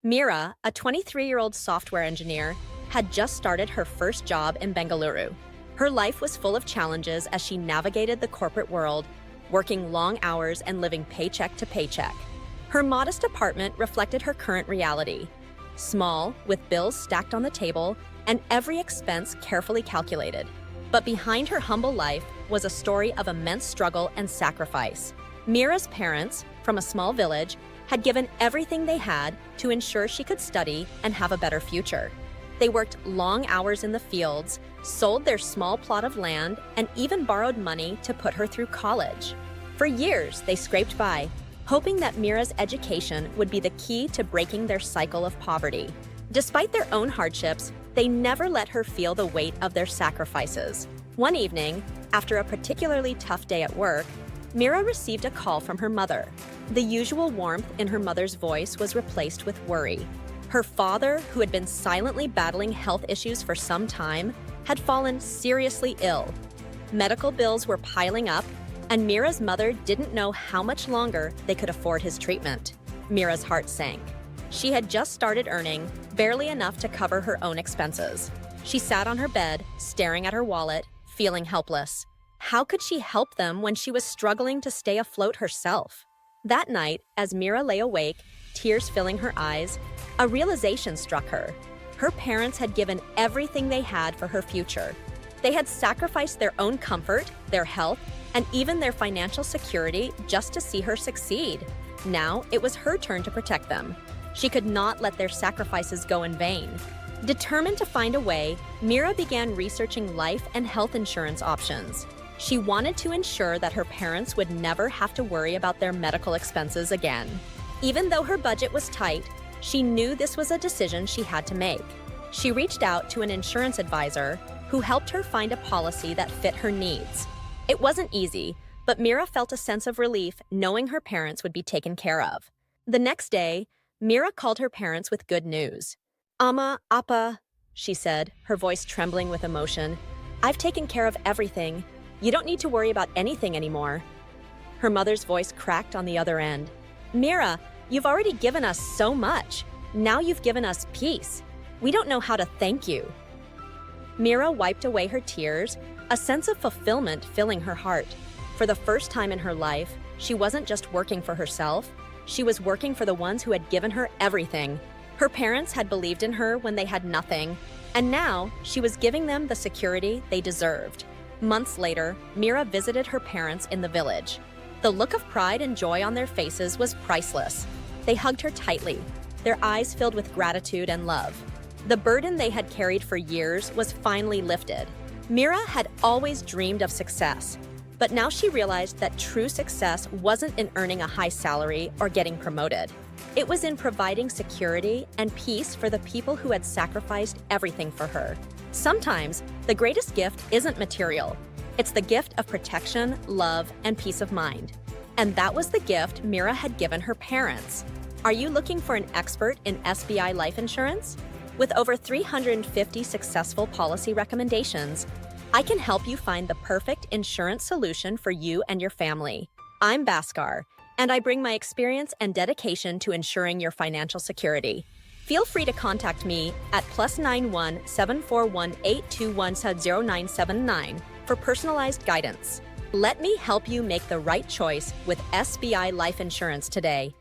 Mira, a 23-year-old software engineer, had just started her first job in Bengaluru. Her life was full of challenges as she navigated the corporate world, working long hours and living paycheck to paycheck. Her modest apartment reflected her current reality. Small, with bills stacked on the table and every expense carefully calculated. But behind her humble life was a story of immense struggle and sacrifice. Mira's parents, from a small village, had given everything they had to ensure she could study and have a better future. They worked long hours in the fields, sold their small plot of land, and even borrowed money to put her through college. For years, they scraped by, hoping that Mira's education would be the key to breaking their cycle of poverty. Despite their own hardships, they never let her feel the weight of their sacrifices. One evening, after a particularly tough day at work, Mira received a call from her mother. The usual warmth in her mother's voice was replaced with worry. Her father, who had been silently battling health issues for some time, had fallen seriously ill. Medical bills were piling up, and Mira's mother didn't know how much longer they could afford his treatment. Mira's heart sank. She had just started earning barely enough to cover her own expenses. She sat on her bed, staring at her wallet, feeling helpless. How could she help them when she was struggling to stay afloat herself? That night, as Mira lay awake, tears filling her eyes, a realization struck her. Her parents had given everything they had for her future. They had sacrificed their own comfort, their health, and even their financial security just to see her succeed. Now, it was her turn to protect them. She could not let their sacrifices go in vain. Determined to find a way, Mira began researching life and health insurance options. She wanted to ensure that her parents would never have to worry about their medical expenses again. Even though her budget was tight, she knew this was a decision she had to make. She reached out to an insurance advisor who helped her find a policy that fit her needs. It wasn't easy, but Mira felt a sense of relief knowing her parents would be taken care of. The next day, Mira called her parents with good news. "Amma, Appa," she said, her voice trembling with emotion. "I've taken care of everything. You don't need to worry about anything anymore." Her mother's voice cracked on the other end. "Mira, you've already given us so much. Now you've given us peace. We don't know how to thank you." Mira wiped away her tears, a sense of fulfillment filling her heart. For the first time in her life, she wasn't just working for herself, she was working for the ones who had given her everything. Her parents had believed in her when they had nothing, and now she was giving them the security they deserved. Months later, Mira visited her parents in the village. The look of pride and joy on their faces was priceless. They hugged her tightly, their eyes filled with gratitude and love. The burden they had carried for years was finally lifted. Mira had always dreamed of success, but now she realized that true success wasn't in earning a high salary or getting promoted. It was in providing security and peace for the people who had sacrificed everything for her. Sometimes, the greatest gift isn't material. It's the gift of protection, love, and peace of mind. And that was the gift Mira had given her parents. Are you looking for an expert in SBI life insurance? With over 350 successful policy recommendations, I can help you find the perfect insurance solution for you and your family. I'm Bhaskar, and I bring my experience and dedication to ensuring your financial security. Feel free to contact me at +91 741 821 0979 for personalized guidance. Let me help you make the right choice with SBI Life Insurance today.